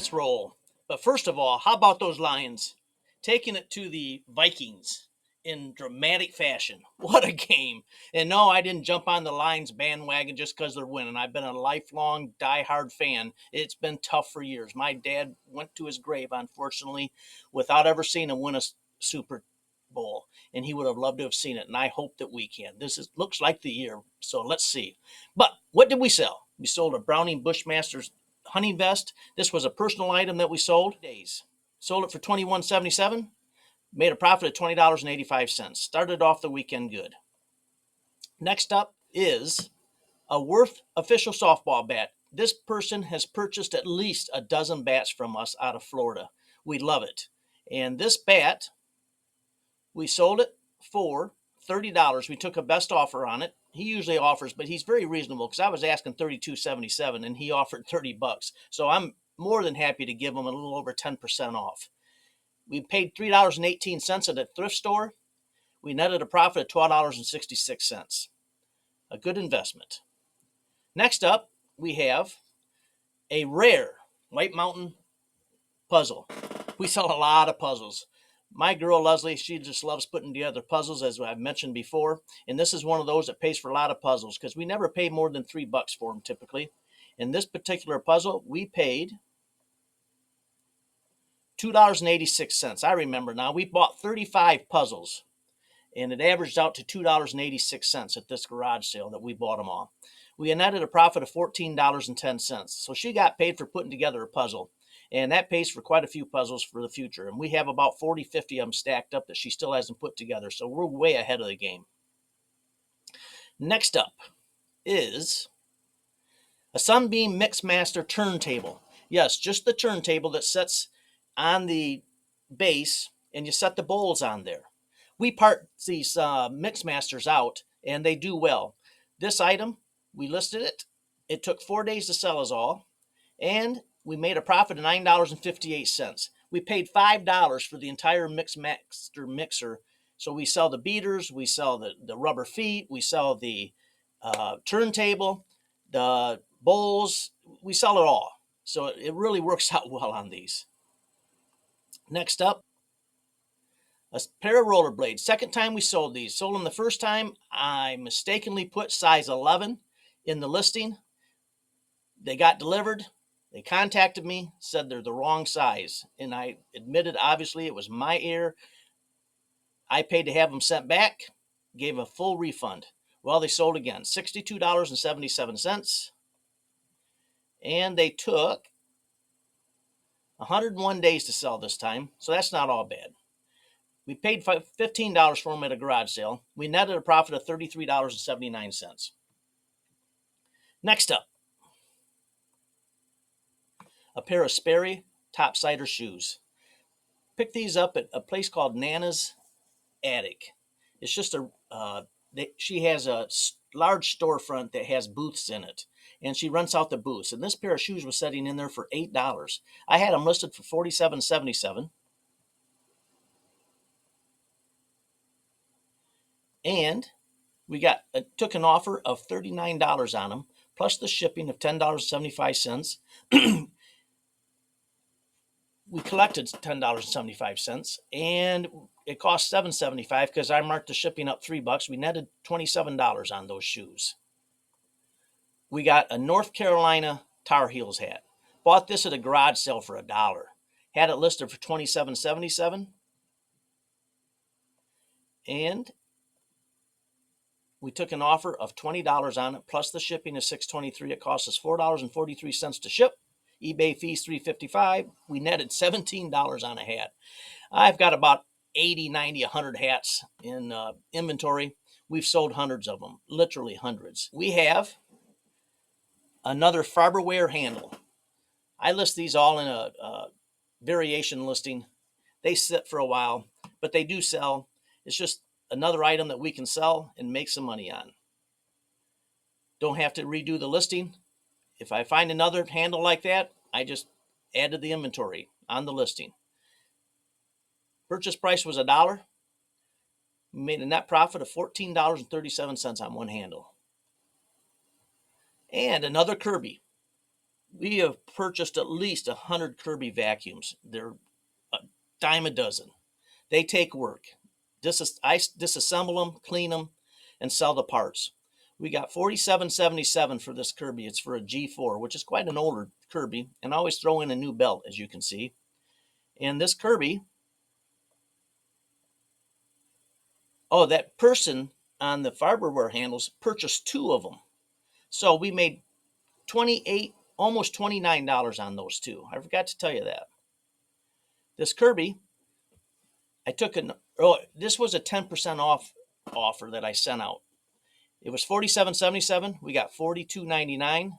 let's roll. But first of all, how about those Lions taking it to the Vikings in dramatic fashion? What a game. And no, I didn't jump on the Lions bandwagon just because they're winning. I've been a lifelong diehard fan. It's been tough for years. My dad went to his grave, unfortunately, without ever seeing him win a Super Bowl, and he would have loved to have seen it. And I hope that we can. Looks like the year, so let's see. But what did we sell? We sold a Browning Bushmaster's hunting vest. This was a personal item that we sold. Days sold it for $21.77. Made a profit of $20.85. Started off the weekend good. Next up is a Worth official softball bat. This person has purchased at least a dozen bats from us out of Florida. We love it. And this bat, we sold it for $30. We took a best offer on it. He usually offers, but he's very reasonable because I was asking $32.77 and he offered $30. So I'm more than happy to give him a little over 10% off. We paid $3.18 at a thrift store. We netted a profit of $12.66. A good investment. Next up, we have a rare White Mountain puzzle. We sell a lot of puzzles. My girl, Leslie, she just loves putting together puzzles, as I've mentioned before. And this is one of those that pays for a lot of puzzles because we never pay more than $3 for them typically. In this particular puzzle, we paid $2.86. I remember now. We bought 35 puzzles, and it averaged out to $2.86 at this garage sale that we bought them all. We netted a profit of $14.10. So she got paid for putting together a puzzle. And that pays for quite a few puzzles for the future. And we have about 40, 50 of them stacked up that she still hasn't put together. So we're way ahead of the game. Next up is a Sunbeam Mixmaster turntable. Yes, just the turntable that sits on the base and you set the bowls on there. We part these Mixmasters out and they do well. This item, we listed it. It took 4 days to sell us all. And we made a profit of $9.58. We paid $5 for the entire Mixmaster mixer. So we sell the beaters, we sell the rubber feet, we sell the turntable, the bowls, we sell it all. So it really works out well on these. Next up, a pair of rollerblades. Second time we sold these. Sold them the first time. I mistakenly put size 11 in the listing. They got delivered. They contacted me, said they're the wrong size. And I admitted, obviously, it was my error. I paid to have them sent back, gave a full refund. Well, they sold again, $62.77. And they took 101 days to sell this time, so that's not all bad. We paid $15 for them at a garage sale. We netted a profit of $33.79. Next up, a pair of Sperry topsider shoes. Picked these up at a place called Nana's Attic. It's just she has a large storefront that has booths in it, and she rents out the booths. And this pair of shoes was sitting in there for $8. I had them listed for $47.77. And we took an offer of $39 on them, plus the shipping of $10.75. We collected $10.75, and it cost $7.75 because I marked the shipping up $3. We netted $27 on those shoes. We got a North Carolina Tar Heels hat. Bought this at a garage sale for $1. Had it listed for $27.77. And we took an offer of $20 on it, plus the shipping of $6.23. It cost us $4.43 to ship. eBay fees $3.55. We netted $17 on a hat. I've got about 80, 90, 100 hats in inventory. We've sold hundreds of them, literally hundreds. We have another Farberware handle. I list these all in a variation listing. They sit for a while, but they do sell. It's just another item that we can sell and make some money on. Don't have to redo the listing. If I find another handle like that, I just add to the inventory on the listing. Purchase price was $1. We made a net profit of $14.37 on one handle. And another Kirby. We have purchased at least 100 Kirby vacuums. They're a dime a dozen. They take work. I disassemble them, clean them, and sell the parts. We got $47.77 for this Kirby. It's for a G4, which is quite an older Kirby, and I always throw in a new belt, as you can see. And this Kirby, oh, that person on the Farberware handles purchased two of them. So we made 28, almost $29 on those two. I forgot to tell you that. This Kirby, I took this was a 10% off offer that I sent out. It was $47.77. We got $42.99,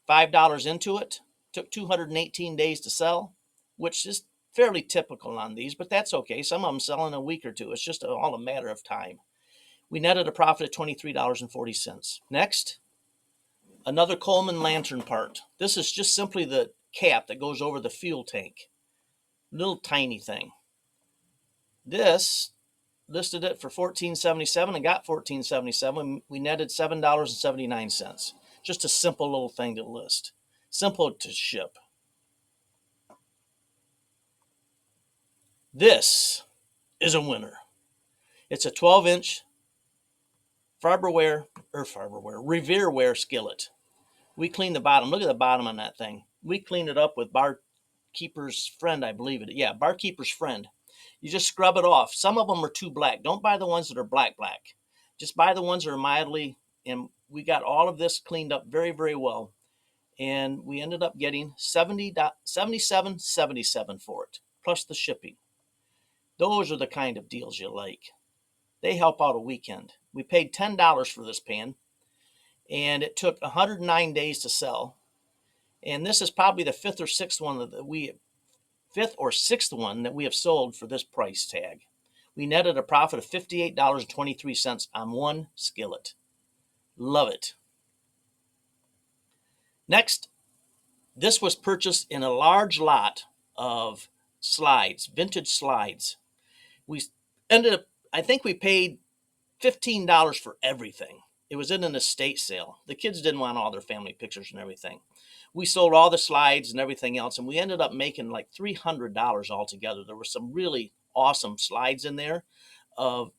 $5 into it. Took 218 days to sell, which is fairly typical on these, but that's okay. Some of them sell in a week or two. It's just all a matter of time. We netted a profit of $23.40. Next, another Coleman lantern part. This is just simply the cap that goes over the fuel tank. Little tiny thing. This listed it for $14.77 and got $14.77. We netted $7.79. Just a simple little thing to list. Simple to ship. This is a winner. It's a 12-inch Revereware skillet. We cleaned the bottom. Look at the bottom on that thing. We cleaned it up with Barkeeper's Friend, I believe it. Yeah, Barkeeper's Friend. You just scrub it off. Some of them are too black. Don't buy the ones that are black. Just buy the ones that are mildly, and we got all of this cleaned up very, very well. And we ended up getting $77.77 for it, plus the shipping. Those are the kind of deals you like. They help out a weekend. We paid $10 for this pan, and it took 109 days to sell. And this is probably the fifth or sixth one that we have sold for this price tag. We netted a profit of $58.23 on one skillet. Love it. Next, this was purchased in a large lot of slides, vintage slides. We ended up, I think we paid $15 for everything. It was in an estate sale. The kids didn't want all their family pictures and everything. We sold all the slides and everything else, and we ended up making like $300 altogether. There were some really awesome slides in there of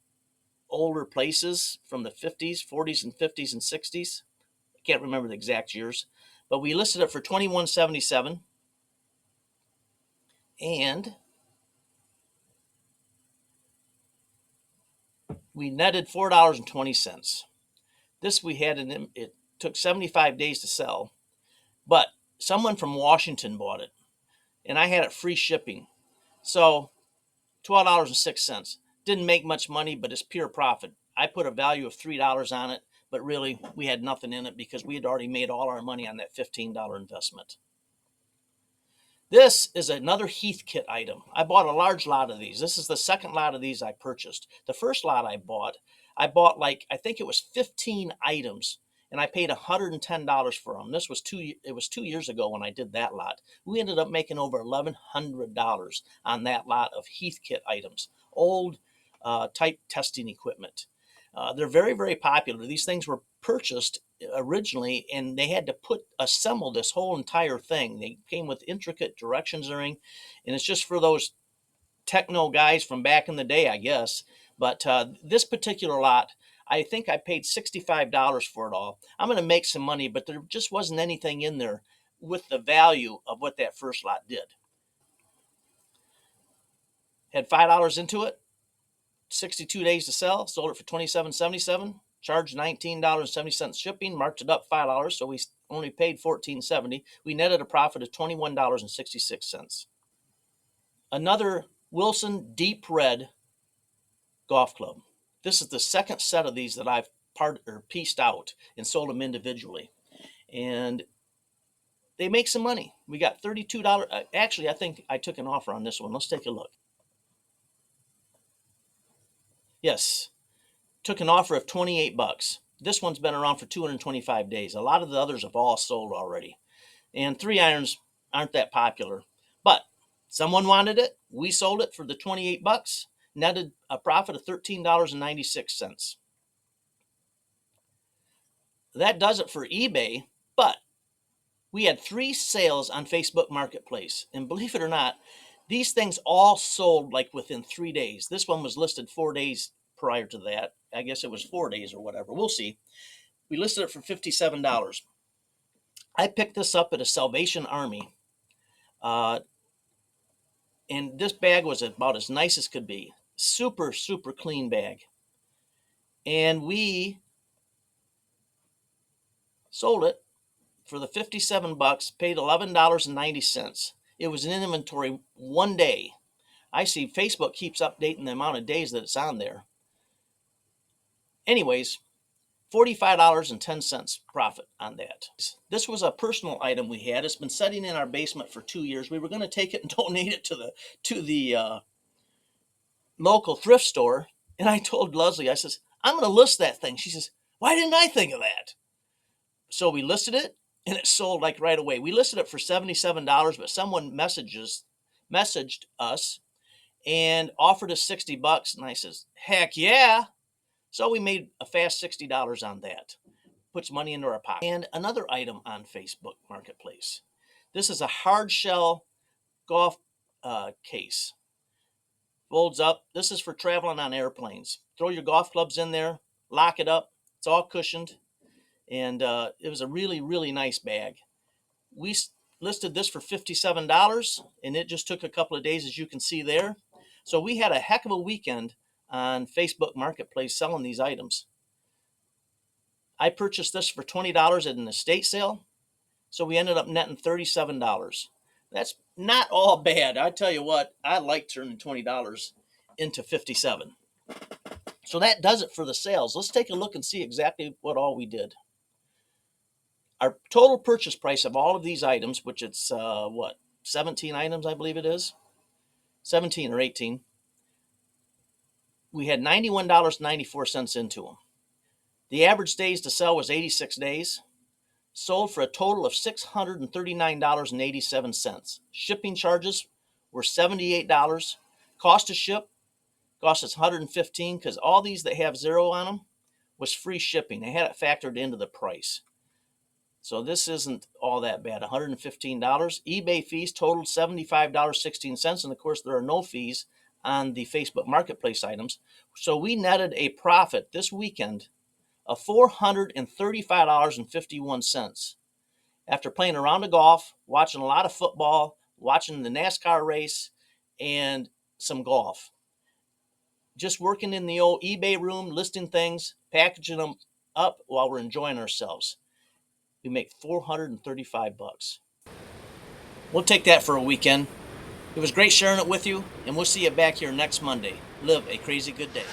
older places from the 50s, 40s, and 50s and 60s. I can't remember the exact years, but we listed it for $21.77, and we netted $4.20. This we had it took 75 days to sell, but someone from Washington bought it, and I had it free shipping. So $12.06. Didn't make much money, but it's pure profit. I put a value of $3 on it, but really we had nothing in it because we had already made all our money on that $15 investment. This is another Heathkit item. I bought a large lot of these. This is the second lot of these I purchased. The first lot I bought like, I think it was 15 items, and I paid $110 for them. It was 2 years ago when I did that lot. We ended up making over $1,100 on that lot of Heathkit items, old type testing equipment. They're very, very popular. These things were purchased originally, and they had to assemble this whole entire thing. They came with intricate directions and everything, and it's just for those techno guys from back in the day, I guess. But this particular lot, I think I paid $65 for it all. I'm going to make some money, but there just wasn't anything in there with the value of what that first lot did. Had $5 into it, 62 days to sell, sold it for $27.77, charged $19.70 shipping, marked it up $5, so we only paid $14.70. We netted a profit of $21.66. Another Wilson Deep Red golf club. This is the second set of these that I've pieced out and sold them individually. And they make some money. We got $32. Actually, I think I took an offer on this one. Let's take a look. Yes, took an offer of $28. This one's been around for 225 days. A lot of the others have all sold already. And 3-irons aren't that popular. But someone wanted it. We sold it for the $28, netted a profit of $13.96. That does it for eBay, but We had 3 sales on Facebook Marketplace. And believe it or not, these things all sold like within 3 days. This one was listed 4 days prior to that. I guess it was 4 days or whatever. We'll see. We listed it for $57. I picked this up at a Salvation Army. Uh, and this bag was about as nice as could be. Super, super clean bag. And we sold it for the 57 bucks, paid $11.90. It was in inventory 1 day. I see Facebook keeps updating the amount of days that it's on there. Anyways, $45.10 profit on that. This was a personal item we had. It's been sitting in our basement for 2 years. We were going to take it and donate it to the local thrift store. And I told Leslie, I says, I'm going to list that thing. She says, why didn't I think of that? So we listed it, and it sold like right away. We listed it for $77, but someone messaged us and offered us 60 bucks. And I says, heck yeah. So we made a fast $60 on that. Puts money into our pocket. And another item on Facebook Marketplace. This is a hard shell golf case. Folds up. This is for traveling on airplanes. Throw your golf clubs in there, lock it up. It's all cushioned. And it was a really, really nice bag. We listed this for $57, and it just took a couple of days, as you can see there. So we had a heck of a weekend on Facebook Marketplace selling these items. I purchased this for $20 at an estate sale, so we ended up netting $37. That's not all bad. I tell you what, I like turning $20 into $57. So that does it for the sales. Let's take a look and see exactly what all we did. Our total purchase price of all of these items, which it's 17 items, I believe it is, 17 or 18. We had $91.94 into them. The average days to sell was 86 days. Sold for a total of $639.87. Shipping charges were $78. Cost to ship cost us $115 because all these that have zero on them was free shipping. They had it factored into the price. So this isn't all that bad, $115. eBay fees totaled $75.16. And of course, there are no fees on the Facebook Marketplace items. So we netted a profit this weekend of $435.51. After playing a round of golf, watching a lot of football, watching the NASCAR race, and some golf. Just working in the old eBay room, listing things, packaging them up while we're enjoying ourselves. We make 435 bucks. We'll take that for a weekend. It was great sharing it with you, and we'll see you back here next Monday. Live a crazy good day.